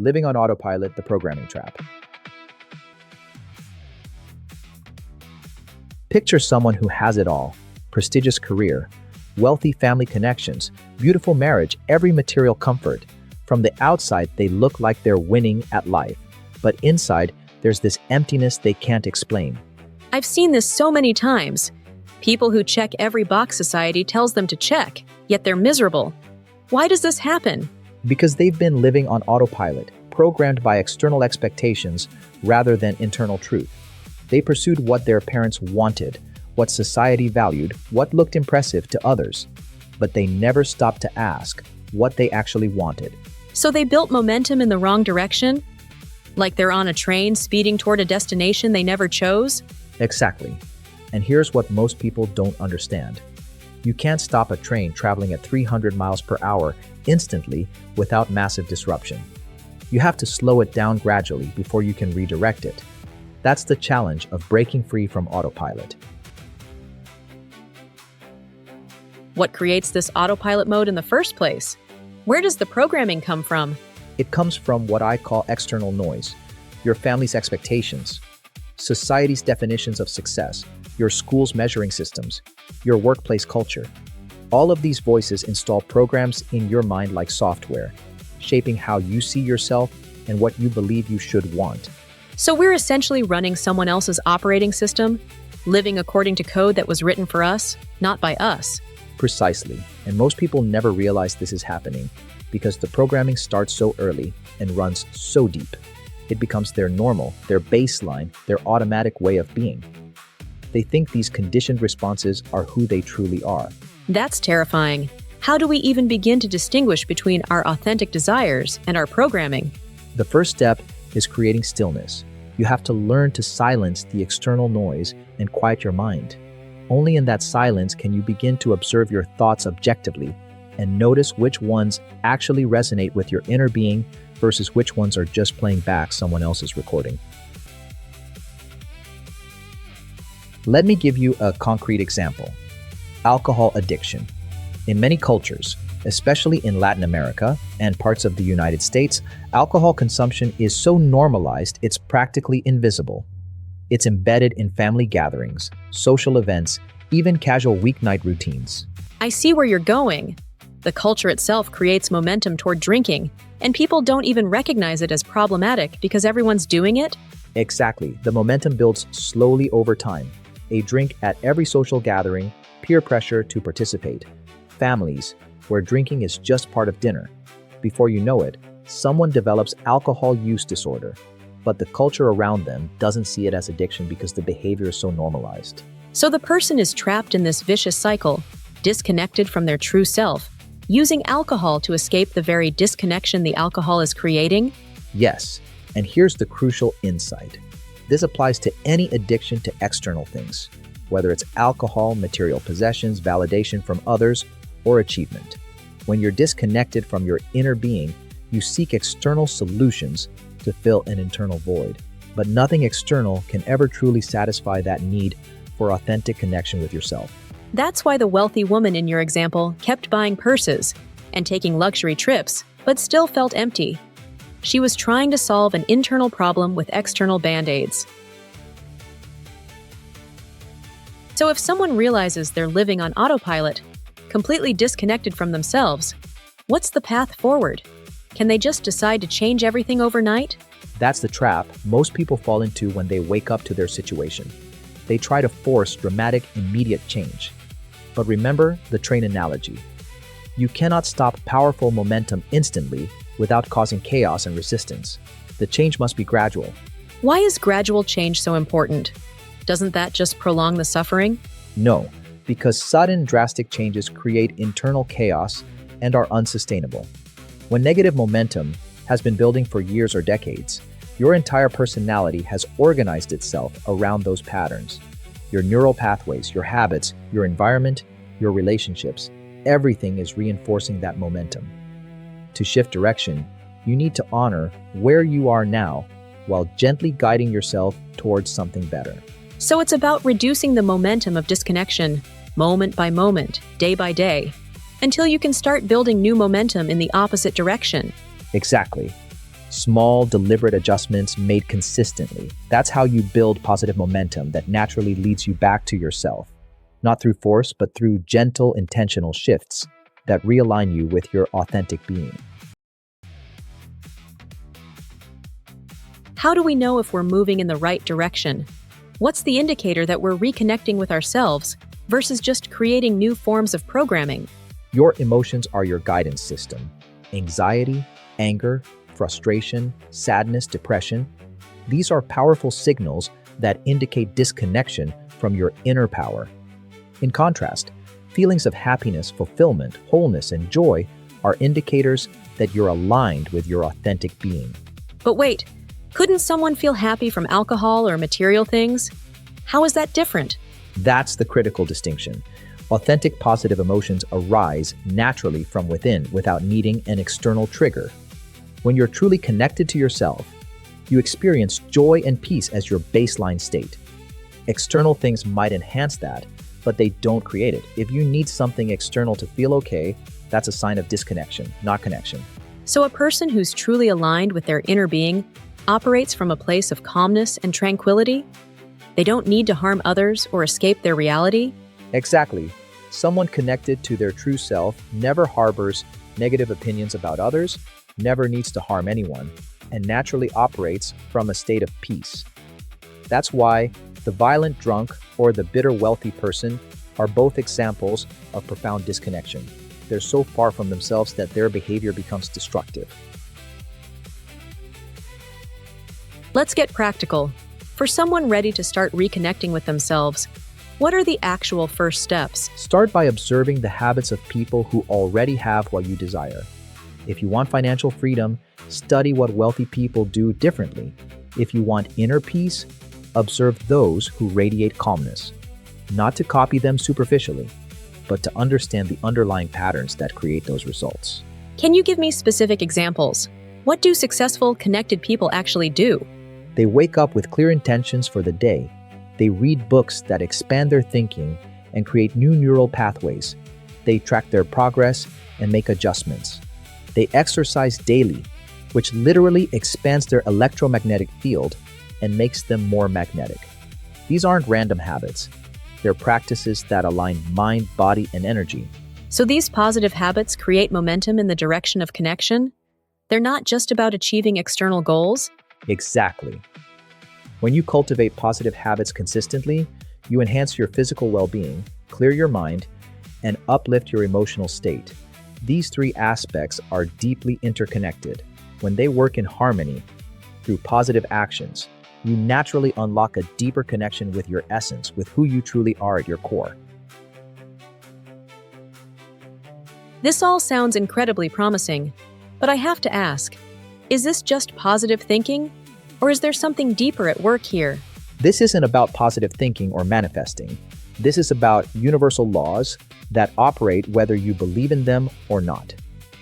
Living on Autopilot, the programming trap. Picture someone who has it all: prestigious career, wealthy family connections, beautiful marriage, every material comfort. From the outside, they look like they're winning at life, but inside, there's this emptiness they can't explain. I've seen this so many times. People who check every box society tells them to check, yet they're miserable. Why does this happen? Because they've been living on autopilot, programmed by external expectations rather than internal truth. They pursued what their parents wanted, what society valued, what looked impressive to others. But they never stopped to ask what they actually wanted. So they built momentum in the wrong direction? Like they're on a train speeding toward a destination they never chose? Exactly. And here's what most people don't understand. You can't stop a train traveling at 300 miles per hour instantly without massive disruption. You have to slow it down gradually before you can redirect it. That's the challenge of breaking free from autopilot. What creates this autopilot mode in the first place? Where does the programming come from? It comes from what I call external noise: your family's expectations, society's definitions of success, your school's measuring systems, your workplace culture. All of these voices install programs in your mind like software, shaping how you see yourself and what you believe you should want. So we're essentially running someone else's operating system, living according to code that was written for us, not by us. Precisely. And most people never realize this is happening because the programming starts so early and runs so deep. It becomes their normal, their baseline, their automatic way of being. They think these conditioned responses are who they truly are. That's terrifying. How do we even begin to distinguish between our authentic desires and our programming? The first step is creating stillness. You have to learn to silence the external noise and quiet your mind. Only in that silence can you begin to observe your thoughts objectively and notice which ones actually resonate with your inner being versus which ones are just playing back someone else's recording. Let me give you a concrete example. Alcohol addiction. In many cultures, especially in Latin America and parts of the United States, alcohol consumption is so normalized it's practically invisible. It's embedded in family gatherings, social events, even casual weeknight routines. I see where you're going. The culture itself creates momentum toward drinking, and people don't even recognize it as problematic because everyone's doing it? Exactly. The momentum builds slowly over time. A drink at every social gathering, peer pressure to participate, families where drinking is just part of dinner. Before you know it, someone develops alcohol use disorder, but the culture around them doesn't see it as addiction because the behavior is so normalized. So the person is trapped in this vicious cycle, disconnected from their true self, using alcohol to escape the very disconnection the alcohol is creating? Yes, and here's the crucial insight. This applies to any addiction to external things, whether it's alcohol, material possessions, validation from others, or achievement. When you're disconnected from your inner being, you seek external solutions to fill an internal void. But nothing external can ever truly satisfy that need for authentic connection with yourself. That's why the wealthy woman in your example kept buying purses and taking luxury trips, but still felt empty. She was trying to solve an internal problem with external band-aids. So if someone realizes they're living on autopilot, completely disconnected from themselves, what's the path forward? Can they just decide to change everything overnight? That's the trap most people fall into when they wake up to their situation. They try to force dramatic, immediate change. But remember the train analogy. You cannot stop powerful momentum instantly without causing chaos and resistance. The change must be gradual. Why is gradual change so important? Doesn't that just prolong the suffering? No, because sudden, drastic changes create internal chaos and are unsustainable. When negative momentum has been building for years or decades, your entire personality has organized itself around those patterns. Your neural pathways, your habits, your environment, your relationships, everything is reinforcing that momentum. To shift direction, you need to honor where you are now while gently guiding yourself towards something better. So it's about reducing the momentum of disconnection, moment by moment, day by day, until you can start building new momentum in the opposite direction. Exactly. Small, deliberate adjustments made consistently. That's how you build positive momentum that naturally leads you back to yourself. Not through force, but through gentle, intentional shifts that realign you with your authentic being. How do we know if we're moving in the right direction? What's the indicator that we're reconnecting with ourselves versus just creating new forms of programming? Your emotions are your guidance system. Anxiety, anger, frustration, sadness, depression. These are powerful signals that indicate disconnection from your inner power. In contrast, feelings of happiness, fulfillment, wholeness, and joy are indicators that you're aligned with your authentic being. But wait, couldn't someone feel happy from alcohol or material things? How is that different? That's the critical distinction. Authentic positive emotions arise naturally from within without needing an external trigger. When you're truly connected to yourself, you experience joy and peace as your baseline state. External things might enhance that, but they don't create it. If you need something external to feel okay, that's a sign of disconnection, not connection. So a person who's truly aligned with their inner being operates from a place of calmness and tranquility? They don't need to harm others or escape their reality? Exactly. Someone connected to their true self never harbors negative opinions about others, never needs to harm anyone, and naturally operates from a state of peace. That's why the violent drunk or the bitter wealthy person are both examples of profound disconnection. They're so far from themselves that their behavior becomes destructive. Let's get practical. For someone ready to start reconnecting with themselves, what are the actual first steps? Start by observing the habits of people who already have what you desire. If you want financial freedom, study what wealthy people do differently. If you want inner peace, observe those who radiate calmness. Not to copy them superficially, but to understand the underlying patterns that create those results. Can you give me specific examples? What do successful, connected people actually do? They wake up with clear intentions for the day. They read books that expand their thinking and create new neural pathways. They track their progress and make adjustments. They exercise daily, which literally expands their electromagnetic field and makes them more magnetic. These aren't random habits. They're practices that align mind, body, and energy. So these positive habits create momentum in the direction of connection? They're not just about achieving external goals? Exactly. When you cultivate positive habits consistently, you enhance your physical well-being, clear your mind, and uplift your emotional state. These three aspects are deeply interconnected. When they work in harmony, through positive actions, you naturally unlock a deeper connection with your essence, with who you truly are at your core. This all sounds incredibly promising, but I have to ask, is this just positive thinking? Or is there something deeper at work here? This isn't about positive thinking or manifesting. This is about universal laws that operate whether you believe in them or not.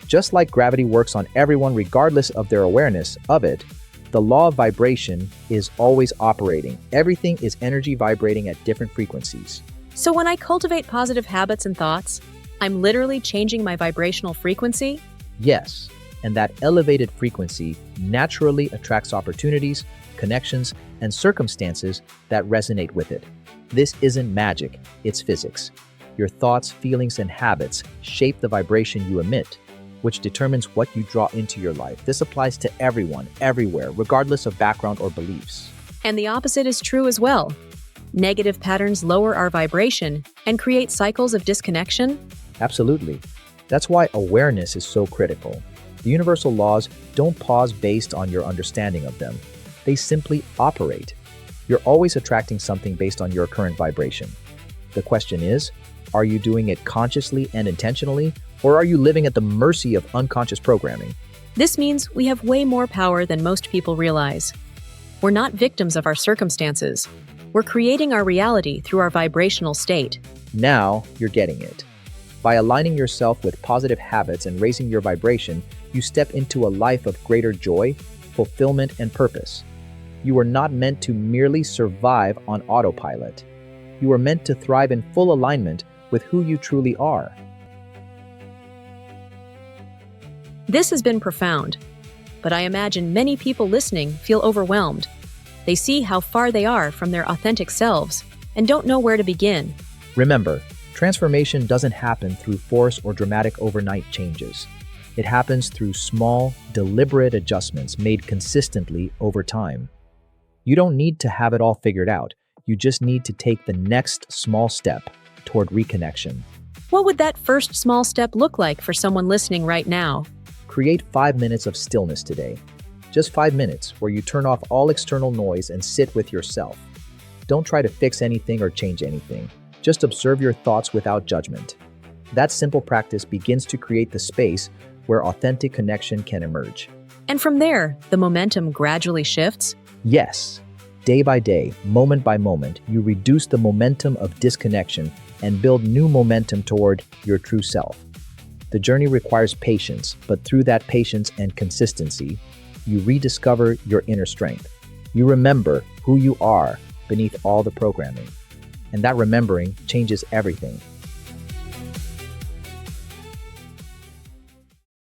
Just like gravity works on everyone regardless of their awareness of it, the law of vibration is always operating. Everything is energy vibrating at different frequencies. So when I cultivate positive habits and thoughts, I'm literally changing my vibrational frequency? Yes, and that elevated frequency naturally attracts opportunities, connections, and circumstances that resonate with it. This isn't magic, it's physics. Your thoughts, feelings, and habits shape the vibration you emit, which determines what you draw into your life. This applies to everyone, everywhere, regardless of background or beliefs. And the opposite is true as well. Negative patterns lower our vibration and create cycles of disconnection? Absolutely. That's why awareness is so critical. The universal laws don't pause based on your understanding of them. They simply operate. You're always attracting something based on your current vibration. The question is, are you doing it consciously and intentionally, or are you living at the mercy of unconscious programming? This means we have way more power than most people realize. We're not victims of our circumstances. We're creating our reality through our vibrational state. Now you're getting it. By aligning yourself with positive habits and raising your vibration, you step into a life of greater joy, fulfillment, and purpose. You are not meant to merely survive on autopilot. You are meant to thrive in full alignment with who you truly are. This has been profound. but I imagine many people listening feel overwhelmed. They see how far they are from their authentic selves and don't know where to begin. Remember, transformation doesn't happen through force or dramatic overnight changes. It happens through small, deliberate adjustments made consistently over time. You don't need to have it all figured out. You just need to take the next small step toward reconnection. What would that first small step look like for someone listening right now? Create 5 minutes of stillness today. Just 5 minutes where you turn off all external noise and sit with yourself. Don't try to fix anything or change anything. Just observe your thoughts without judgment. That simple practice begins to create the space where authentic connection can emerge. And from there, the momentum gradually shifts? Yes, day by day, moment by moment, you reduce the momentum of disconnection and build new momentum toward your true self. The journey requires patience, but through that patience and consistency, you rediscover your inner strength. You remember who you are beneath all the programming. And that remembering changes everything.